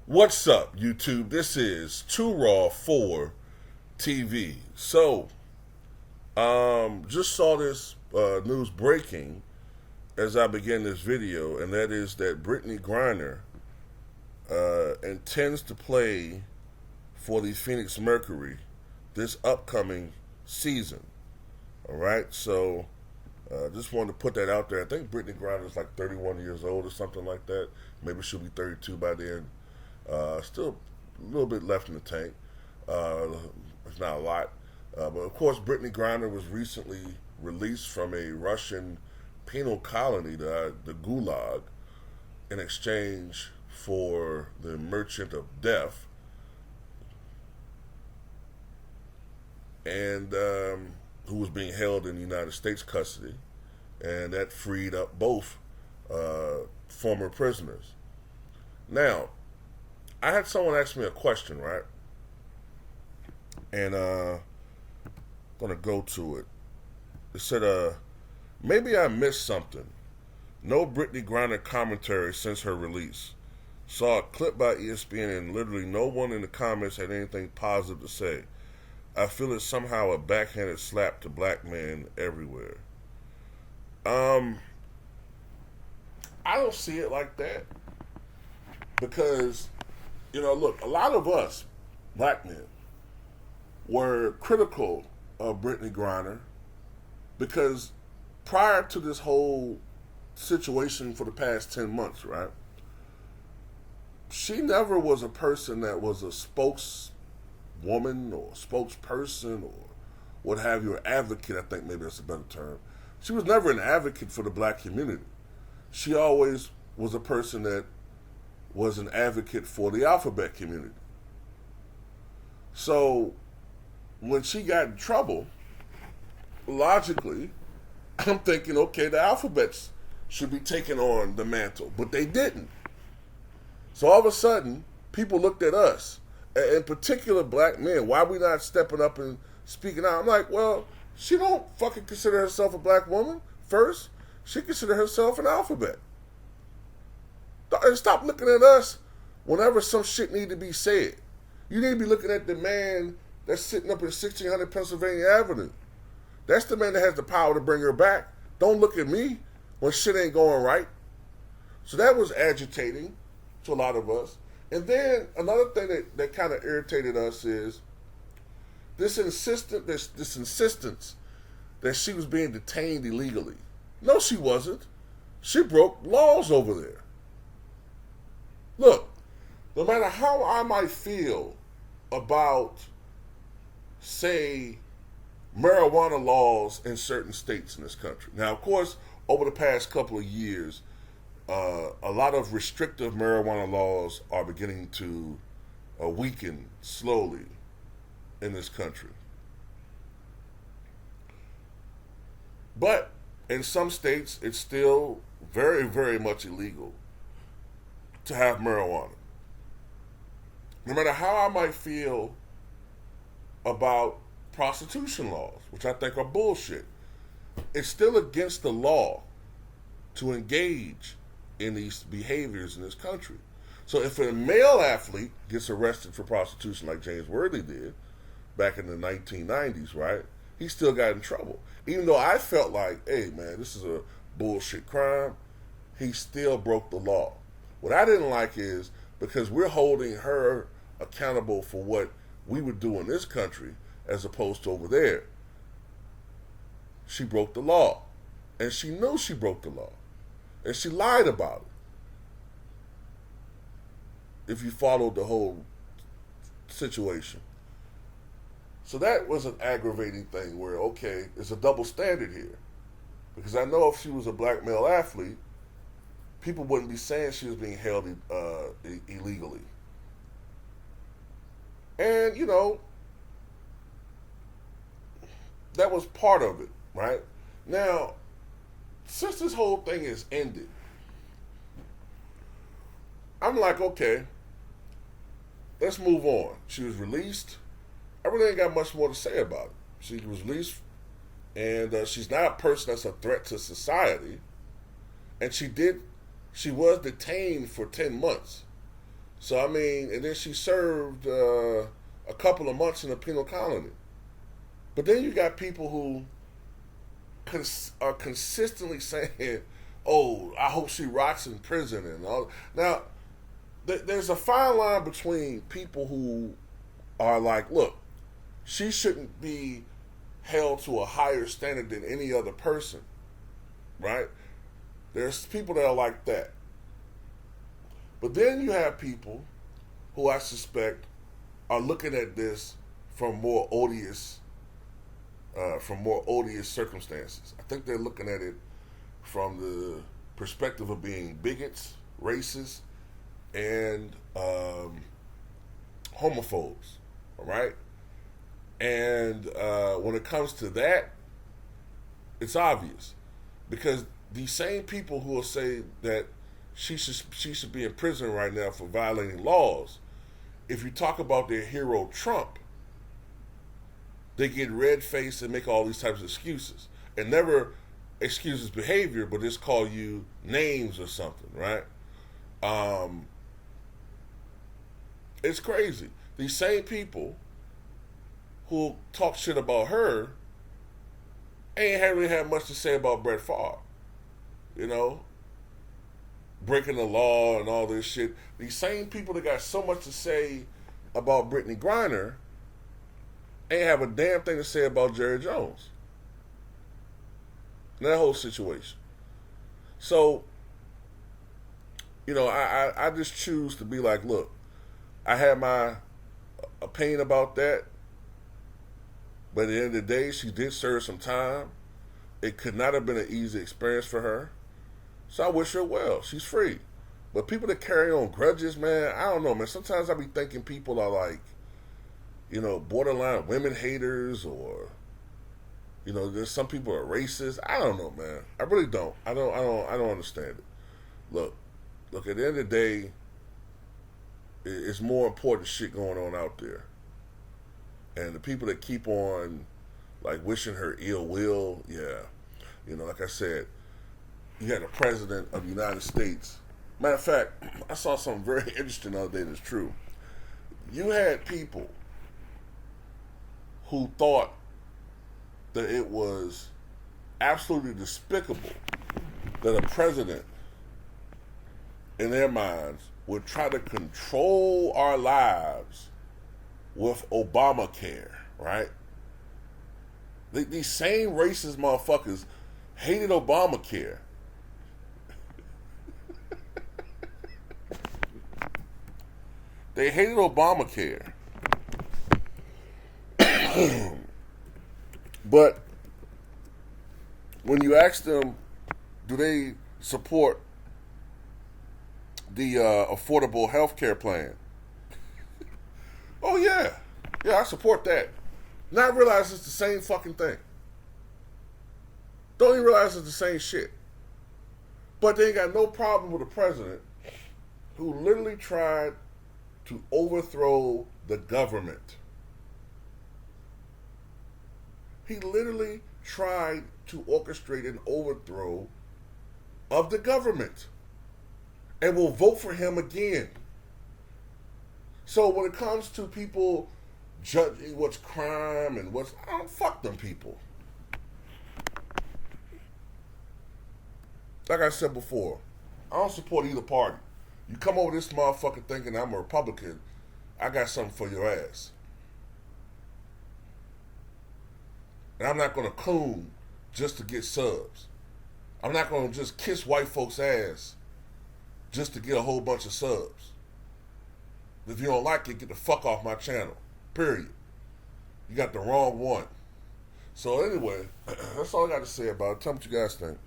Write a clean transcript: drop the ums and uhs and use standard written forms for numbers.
What's up, YouTube? This is Too Raw for TV. So, just saw this news breaking as I began this video, and that is that Brittney Griner intends to play for the Phoenix Mercury this upcoming season. All right, so just wanted to put that out there. I think Brittney Griner is like 31 years old or something like that. Maybe she'll be 32 by then. Still a little bit left in the tank. It's not a lot. But of course, Brittney Griner was recently released from a Russian penal colony, the Gulag, in exchange for the Merchant of Death. And who was being held in United States custody. And that freed up both former prisoners. Now, I had someone ask me a question, right? And I'm going to go to it. It said, maybe I missed something. No Brittney Griner commentary since her release. Saw a clip by ESPN and literally no one in the comments had anything positive to say. I feel it's somehow a backhanded slap to black men everywhere. I don't see it like that. Because, you know, look, a lot of us, black men, were critical of Brittney Griner because prior to this whole situation for the past 10 months, right, she never was a person that was a spokeswoman or spokesperson or what have you, or advocate, I think maybe that's a better term. She was never an advocate for the black community. She always was a person that was an advocate for the alphabet community. So when she got in trouble, logically, I'm thinking, okay, the alphabets should be taking on the mantle, but they didn't. So all of a sudden, people looked at us, in particular black men, why are we not stepping up and speaking out? I'm like, well, she don't fucking consider herself a black woman first. She consider herself an alphabet. And stop looking at us whenever some shit need to be said. You need to be looking at the man that's sitting up in 1600 Pennsylvania Avenue. That's the man that has the power to bring her back. Don't look at me when shit ain't going right. So that was agitating to a lot of us. And then another thing that kind of irritated us is this insistence that she was being detained illegally. No, she wasn't. She broke laws over there. Look, no matter how I might feel about, say, marijuana laws in certain states in this country. Now, of course, over the past couple of years, a lot of restrictive marijuana laws are beginning to weaken slowly in this country. But in some states, it's still very, very much illegal to have marijuana. No matter how I might feel about prostitution laws, which I think are bullshit, it's still against the law to engage in these behaviors in this country. So if a male athlete gets arrested for prostitution like James Worthy did back in the 1990s, right, he still got in trouble. Even though I felt like, hey man, this is a bullshit crime, he still broke the law. What I didn't like is because we're holding her accountable for what we would do in this country as opposed to over there. She broke the law. And she knew she broke the law. And she lied about it. If you followed the whole situation. So that was an aggravating thing where, okay, it's a double standard here. Because I know if she was a black male athlete, people wouldn't be saying she was being held illegally. And, you know, that was part of it, right? Now, since this whole thing has ended, I'm like, okay, let's move on. She was released. I really ain't got much more to say about it. She was released, and she's not a person that's a threat to society. And she was detained for 10 months. So I mean, and then she served a couple of months in a penal colony. But then you got people who are consistently saying, "Oh, I hope she rots in prison," and all. Now, there's a fine line between people who are like, "Look, she shouldn't be held to a higher standard than any other person," right? There's people that are like that. But then you have people who I suspect are looking at this from more odious, circumstances. I think they're looking at it from the perspective of being bigots, racists, and homophobes. All right, and when it comes to that, it's obvious because these same people who will say that she should be in prison right now for violating laws, if you talk about their hero Trump, they get red faced and make all these types of excuses and never excuse his behavior, but just call you names or something, right? It's crazy. These same people who talk shit about her ain't really had much to say about Brett Favre. You know, breaking the law and all this shit. These same people that got so much to say about Brittney Griner ain't have a damn thing to say about Jerry Jones. And that whole situation. So, you know, I just choose to be like, look, I had my opinion about that, but at the end of the day, she did serve some time. It could not have been an easy experience for her. So I wish her well. She's free. But people that carry on grudges, man, I don't know, man. Sometimes I be thinking people are like, you know, borderline women haters, or, you know, there's some people are racist. I don't know, man. I really don't. I don't understand it. Look, at the end of the day, it's more important shit going on out there. And the people that keep on, like, wishing her ill will, yeah. You know, like I said, you had the president of the United States. Matter of fact, I saw something very interesting the other day that's true. You had people who thought that it was absolutely despicable that a president, in their minds, would try to control our lives with Obamacare, right? These same racist motherfuckers hated Obamacare. They hated Obamacare. But when you ask them, do they support the affordable health care plan? Oh, yeah. Yeah, I support that. Not realize it's the same fucking thing. Don't even realize it's the same shit. But they ain't got no problem with a president who literally tried to overthrow the government. He literally tried to orchestrate an overthrow of the government and will vote for him again. So when it comes to people judging what's crime and what's, I don't fuck them people. Like I said before, I don't support either party. You come over this motherfucker thinking I'm a Republican, I got something for your ass. And I'm not going to coon just to get subs. I'm not going to just kiss white folks' ass just to get a whole bunch of subs. If you don't like it, get the fuck off my channel. Period. You got the wrong one. So anyway, that's all I got to say about it. Tell me what you guys think.